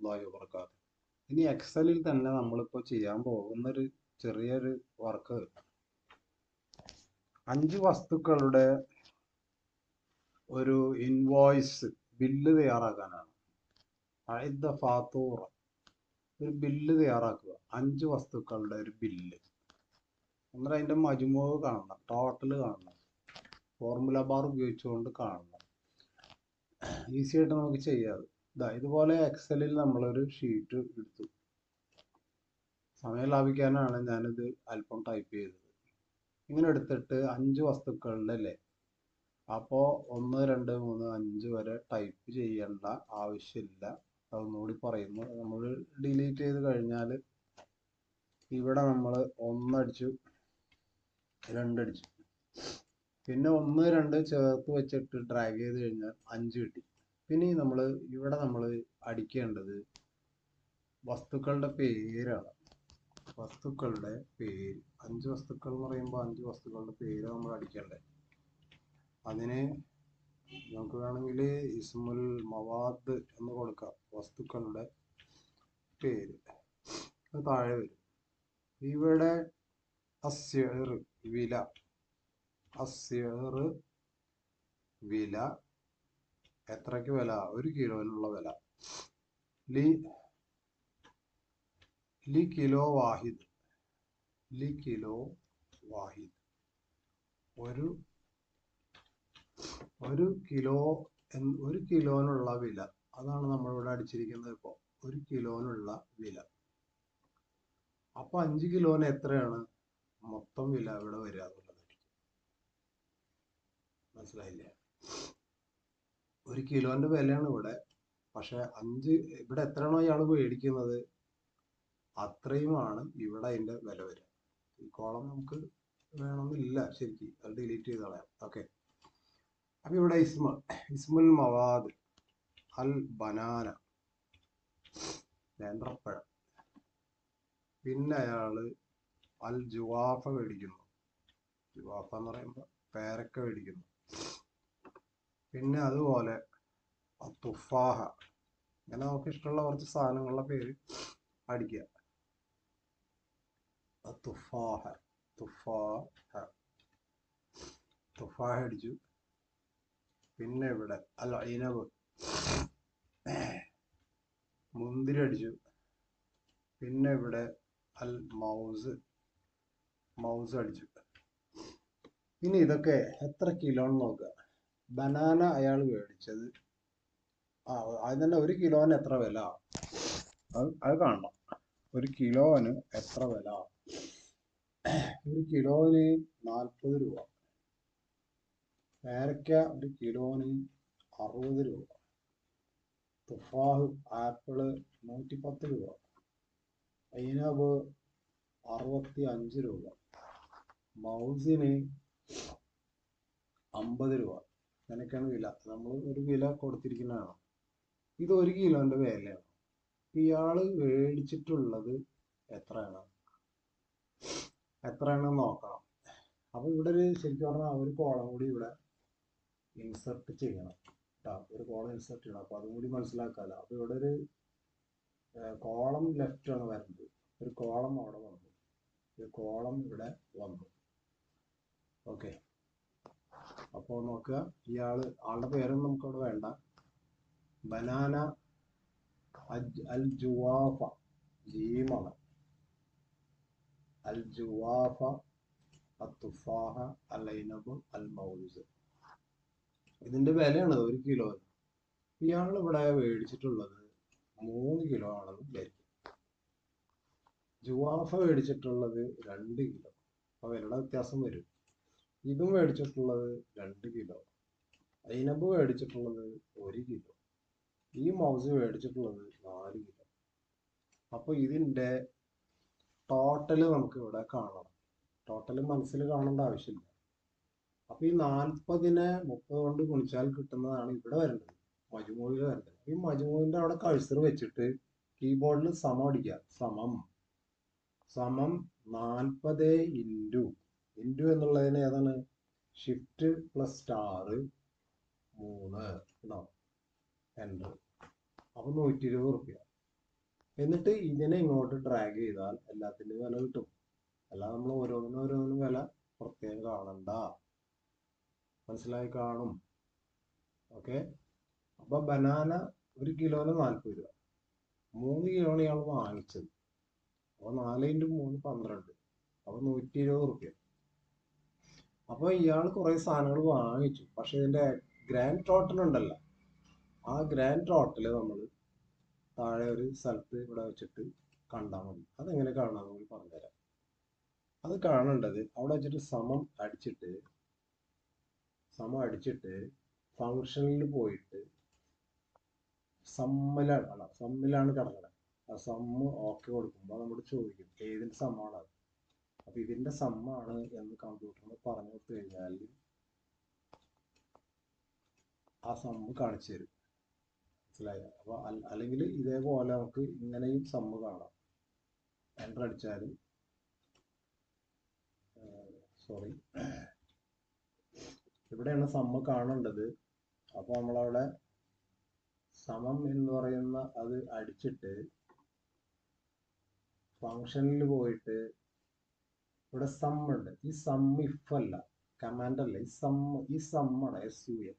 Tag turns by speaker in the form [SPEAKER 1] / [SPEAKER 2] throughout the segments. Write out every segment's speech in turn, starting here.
[SPEAKER 1] വറഹ്മത്തുള്ളാഹി വബറകാതുഹു. ഇനി എക്സലിൽ തന്നെ നമ്മളിപ്പോൾ ചെയ്യാൻ പോകുന്നൊരു ചെറിയൊരു വർക്ക് 5 വസ്തുക്കളുടെ ഒരു ഇൻവോയ്സ് ബില്ല് തയ്യാറാക്കാനാണ്. അഇദ്ദ ഫാത്തൂറ, ഒരു ബില്ല് തയ്യാറാക്കുക. 5 വസ്തുക്കളുടെ ഒരു ബില്ല്. എന്നിട്ട് അതിൻ്റെ മജ്മൂഅ് കാണണം, ടോട്ടൽ കാണണം, ഫോർമുല ബാർ ഉപയോഗിച്ചുകൊണ്ട് കാണണം. ഈസി ആയിട്ട് നമുക്ക് ചെയ്യാം. ഇതുപോലെ എക്സലിൽ നമ്മളൊരു ഷീറ്റ് എടുത്തു. സമയം ലാഭിക്കാനാണ് ഞാനിത് അല്പം ടൈപ്പ് ചെയ്തത്. ഇങ്ങനെ എടുത്തിട്ട് 5 വസ്തുക്കളുടെ അല്ലേ, അപ്പോൾ 1 2 3 5 വരെ ടൈപ്പ് ചെയ്യേണ്ട ആവശ്യമില്ല. അതൊന്നുകൂടി പറയുന്നു. നമ്മൾ ഡിലീറ്റ് ചെയ്ത് കഴിഞ്ഞാൽ ഇവിടെ നമ്മൾ 1 അടിച്ചു, 2 അടിച്ചു, പിന്നെ 1 2 ചേർത്ത് വെച്ചിട്ട് ഡ്രാഗ് ചെയ്ത് കഴിഞ്ഞാൽ 5 കിട്ടി. പിന്നെ ഇവിടെ നമ്മൾ അടിക്കേണ്ടത് വസ്തുക്കളുടെ പേരാണ്. വസ്തുക്കളുടെ പേര് 5 വസ്തുക്കൾ എന്ന് പറയുമ്പോൾ 5 വസ്തുക്കളുടെ പേര് നമ്മൾ അടിക്കണ്ടേ. അതിന് നമുക്ക് വേണമെങ്കിൽ ഇസ്മുൽ മവാദ് എന്ന് കൊടുക്കാം. വസ്തുക്കളുടെ പേര് അത് താഴെ വരും. ഇവിടെ അസ്യർ വില, അസ്യർ വില, എത്രയ്ക്ക് വില? 1 കിലോയിലുള്ള വില. ലി കിലോ വാഹിദ്, ലി കിലോ വാഹിദ്, ഒരു കിലോ, 1 കിലോനുള്ള വില. അതാണ് നമ്മളിവിടെ അടിച്ചിരിക്കുന്നത്. ഇപ്പോൾ 1 കിലോനുള്ള വില. അപ്പൊ 5 കിലോന് എത്രയാണ് മൊത്തം വില ഇവിടെ വരിക എന്നുള്ളത്. മനസ്സിലായില്ലേ? 1 കിലോന്റെ വിലയാണ് ഇവിടെ. പക്ഷെ ഇവിടെ എത്രയാണോ ഇയാൾ മേടിക്കുന്നത് അത്രയുമാണ് ഇവിടെ അതിന്റെ വില വരിക. ഈ കോളം നമുക്ക് വേണമെന്നില്ല ശരിക്കും, അത് ഡിലീറ്റ് ചെയ്ത് കളയാം. ഓക്കെ. അപ്പൊ ഇവിടെ ഇസ്മുൽ മവാദ് അൽ ബനാന, നേന്ത്രപ്പഴം. പിന്നെ അയാള് അൽ ജുവാഫ മേടിക്കുന്നു. ജുവാഫ എന്ന് പറയുമ്പോൾ പേരക്ക മേടിക്കുന്നു. പിന്നെ അതുപോലെ തുഫാഹ. ഇങ്ങനെ നമുക്ക് ഇഷ്ടമുള്ള കുറച്ച് സാധനങ്ങളുടെ പേര് അടിക്കുക. തുഫാഹ, തുഫാഹ, തുഫാഹ അടിച്ചു. പിന്നെ ഇവിടെ അൽ ഇനബ്, മുന്തിരി അടിച്ചു. പിന്നെ ഇവിടെ അൽ മൗസ്, മൗസ് അടിച്ചു. ഇനി ഇതൊക്കെ എത്ര കിലോ എന്ന് നോക്കുക. ബനാന അയാൾ മേടിച്ചത് അത് തന്നെ 1 കിലോന് എത്ര വില അത് കാണണം. 1 കിലോന് എത്ര വില? 1 കിലോന് 40 രൂപ. പേരയ്ക്ക 1 കിലോന് 60 രൂപ. തുഫാഹ് ആപ്പിള് 110 രൂപ. ഐനബ് 65 രൂപ. മൗസിന് 50 രൂപ. അങ്ങനെയൊക്കെയാണ് വില. നമ്മൾ ഒരു വില കൊടുത്തിരിക്കുന്നതാണ്. ഇത് 1 കിലോന്റെ വിലയാണ്. ഇയാള് മേടിച്ചിട്ടുള്ളത് എത്രയാണെന്ന് നോക്കണം. അപ്പൊ ഇവിടെ ശരിക്കും പറഞ്ഞാൽ ഒരു കോളം കൂടി ഇവിടെ ഇൻസെർട്ട് ചെയ്യണം. ഒരു കോളം ഇൻസെർട്ട് ചെയ്യണം. അപ്പൊ അതും കൂടി മനസ്സിലാക്കാമല്ലോ. അപ്പൊ ഇവിടെ ഒരു കോളം ലെഫ്റ്റ് ആണ് വരുന്നത്. ഒരു കോളം അവിടെ വന്നു, ഒരു കോളം ഇവിടെ വന്നു. ഓക്കെ. അപ്പോൾ നോക്കുക, ആളുടെ പേരൊന്നും നമുക്കവിടെ വേണ്ട. ബനാന അൽ ജുവാഫ, ജീമാണ്. അൽ ജുവാഫ, അൽ തുഫാഹ, അൽ ഐനബ്, അൽ മൗസ്. ഇതിന്റെ വിലയാണ് 1 കിലോ. ഇയാൾ ഇവിടെ മേടിച്ചിട്ടുള്ളത് 3 കിലോ ആണെന്ന് വിചാരിക്കും. ജുവാഫ മേടിച്ചിട്ടുള്ളത് 2 കിലോ. അപ്പൊ വിലയുടെ വ്യത്യാസം വരും. ഇതും മേടിച്ചിട്ടുള്ളത് 2 കിലോ. ഐനബ് മേടിച്ചിട്ടുള്ളത് 1 കിലോ. ഈ മൗസ് മേടിച്ചിട്ടുള്ളത് 4 കിലോ. അപ്പൊ ഇതിന്റെ ടോട്ടല് നമുക്ക് ഇവിടെ കാണണം. ടോട്ടല് മനസ്സിൽ കാണേണ്ട ആവശ്യമില്ല. അപ്പൊ ഈ 40നെ 30 കൊണ്ട് ഗുണിച്ചാൽ കിട്ടുന്നതാണ് ഇവിടെ വരുന്നത്, മജ്മൂഇൽ വരുന്നത്. ഈ മജ്മൂഇന്റെ അവിടെ കഴ്സർ വെച്ചിട്ട് കീബോർഡിൽ സമം അടിക്കുക. സമം 40 ഇൻറ്റു എന്നുള്ളതിന് ഏതാണ്? Shift plus star 3 enter. അപ്പൊ 120 റുപ്യ. എന്നിട്ട് ഇതിനെ ഇങ്ങോട്ട് ഡ്രാഗ് ചെയ്താൽ എല്ലാത്തിൻ്റെയും വില കിട്ടും. അല്ലാതെ നമ്മൾ ഓരോന്നിനും വില പ്രത്യേകം കാണണ്ട. മനസ്സിലായി കാണും. ഓക്കെ. അപ്പൊ ബനാന 1 കിലോന് 40 രൂപ, 3 കിലോയാണ് ഇയാൾ വാങ്ങിച്ചത്. അപ്പൊ 4 × 3 12, അപ്പൊ 120 റുപ്യ. അപ്പൊ ഇയാൾ കുറെ സാധനങ്ങൾ വാങ്ങിച്ചു. പക്ഷെ ഇതിന്റെ ഗ്രാൻഡ് ടോട്ടൽ ഉണ്ടല്ലോ, ആ ഗ്രാൻഡ് ടോട്ടല് നമ്മൾ താഴെ ഒരു സ്ഥലത്ത് ഇവിടെ വെച്ചിട്ട് കണ്ടാൽ മതി. അതെങ്ങനെ കാണാമെന്ന് കൂടി പറഞ്ഞുതരാം. അത് കാണേണ്ടത് അവിടെ വെച്ചിട്ട് സമം അടിച്ചിട്ട് ഫങ്ഷനിൽ പോയിട്ട് സമ്മിലാണ് കിടക്കുന്നത്. ആ സമ്മ് ഓക്കെ കൊടുക്കുമ്പോൾ നമ്മൾ ചോദിക്കും ഏതിന്റെ സമ്മാണ് അത്. അപ്പൊ ഇതിന്റെ സമ്മാണ് എന്ന് കമ്പ്യൂട്ടറിന് പറഞ്ഞു കൊടുത്തു കഴിഞ്ഞാൽ ആ സമ്മ് കാണിച്ചു തരും. മനസ്സിലായോ? അപ്പൊ അല്ലെങ്കിൽ ഇതേപോലെ നമുക്ക് ഇങ്ങനെയും സമ്മ് കാണാം. എൻ്റർ അടിച്ചാലും സോറി, ഇവിടെയാണ് സമ്മ് കാണേണ്ടത്. അപ്പൊ നമ്മളവിടെ സമം എന്ന് പറയുന്ന അത് അടിച്ചിട്ട് ഫങ്ഷനിൽ പോയിട്ട് ഇവിടെ സം ഉണ്ട്. ഈ സം ഇഫ് അല്ല, കമാൻഡ് അല്ല, ഈ സമ്മാണ് SUM.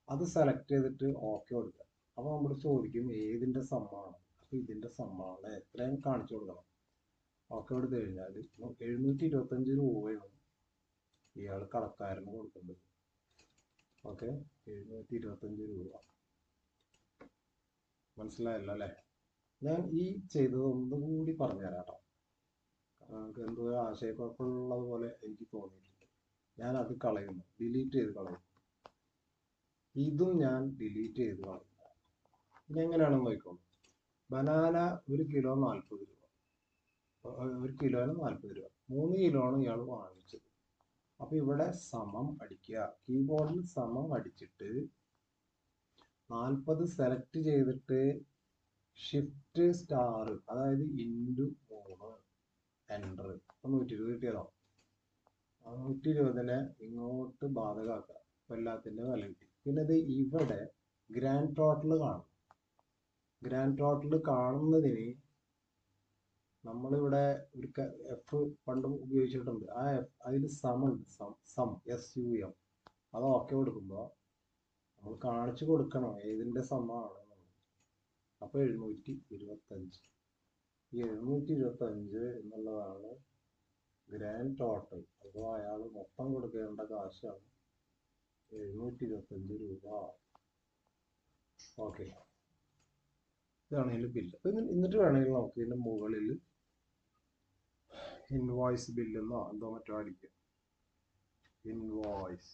[SPEAKER 1] അത് സെലക്ട് ചെയ്തിട്ട് ഓക്കെ കൊടുക്കുക. അപ്പൊ നമ്മൾ ചോദിക്കും ഏതിന്റെ സമ്മാണ്. അപ്പൊ ഇതിന്റെ സമ്മാണ്, എത്രയും കാണിച്ചു കൊടുക്കണം. ഓക്കെ കൊടുത്തു കഴിഞ്ഞാൽ 725 രൂപയാണ് ഇയാൾ കടക്കാരന് കൊടുക്കേണ്ടത്. ഓക്കെ, 725 രൂപ. മനസ്സിലായല്ലോ അല്ലേ? ഞാൻ ഈ ചെയ്തത് ഒന്നും കൂടി പറഞ്ഞുതരാം കേട്ടോ. നമുക്ക് എന്തോ ആശയക്കുഴപ്പമുള്ളത് പോലെ എനിക്ക് തോന്നിയിട്ടുണ്ട്. ഞാൻ അത് കളയുന്നു, ഡിലീറ്റ് ചെയ്ത് കളയുന്നു. ഇതും ഞാൻ ഡിലീറ്റ് ചെയ്ത് കളയുന്നു. ഇതെങ്ങനെയാണെന്ന് നോക്കിക്കോളൂ. ബനാന 1 കിലോ 40 രൂപ, 1 കിലോന് 40 രൂപ, 3 കിലോ ആണ് ഇയാൾ വാങ്ങിച്ചത്. അപ്പൊ ഇവിടെ സമം അടിക്കുക. കീബോർഡിൽ സമം അടിച്ചിട്ട് 40 സെലക്ട് ചെയ്തിട്ട് ഷിഫ്റ്റ് സ്റ്റാർ, അതായത് × 3 എൻ്റർ. 120 കിട്ടിയതോ? 120നെ ഇങ്ങോട്ട് ബാധകമാക്കുക. അപ്പൊ എല്ലാത്തിന്റെ വില കിട്ടി. പിന്നെ ഇത് ഇവിടെ ഗ്രാൻഡ് ടോട്ടൽ കാണും. ഗ്രാൻഡ് ടോട്ടൽ കാണുന്നതിന് നമ്മളിവിടെ ഒരു F പണ്ട് ഉപയോഗിച്ചിട്ടുണ്ട്. ആ അതിൽ സമമുണ്ട്, സം SUM. അത് ഓക്കെ കൊടുക്കുമ്പോൾ നമ്മൾ കാണിച്ചു കൊടുക്കണം ഏതിന്റെ സമാണ്. അപ്പൊ 725. ഈ 725 എന്നുള്ളതാണ് ഗ്രാൻഡ് ടോട്ടൽ. അപ്പോൾ അയാൾ മൊത്തം കൊടുക്കേണ്ട കാശാണ് 725 രൂപ. ഓക്കെ, ഇതാണ് ഇതിന്റെ ബില്ല്. എന്നിട്ട് വേണമെങ്കിൽ നമുക്ക് ഇതിന്റെ മുകളിൽ ഇൻവോയ്സ് ബില്ലെന്നോ എന്തോ മറ്റോ അടിക്കാം. ഇൻവോയ്സ്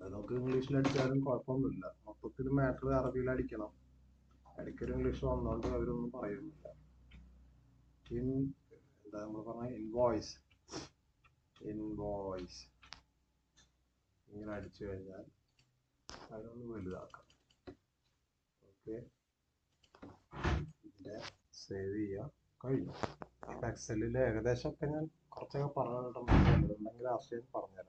[SPEAKER 1] അത് നമുക്ക് ഇംഗ്ലീഷിൽ അടിച്ചാലും കുഴപ്പമൊന്നുമില്ല. മൊത്തത്തിൽ മാറ്റർ അറബിയിൽ അടിക്കണം. ഇടയ്ക്കൊരു ഇംഗ്ലീഷ് വന്നോണ്ട് അവരൊന്നും പറയുന്നില്ല. എന്താ നമ്മൾ പറഞ്ഞ ഇൻവോയ്സ് ഇങ്ങനെ അടിച്ചു കഴിഞ്ഞാൽ അതിനൊന്ന് വലുതാക്കാം. ഓക്കെ, ഇതിന്റെ സേവ് ചെയ്യാം. കഴിഞ്ഞു. എക്സലിൽ ഏകദേശമൊക്കെ ഞാൻ കുറച്ചൊക്കെ പറഞ്ഞിട്ടുണ്ടെങ്കിൽ ആശയം പറഞ്ഞുതരാം.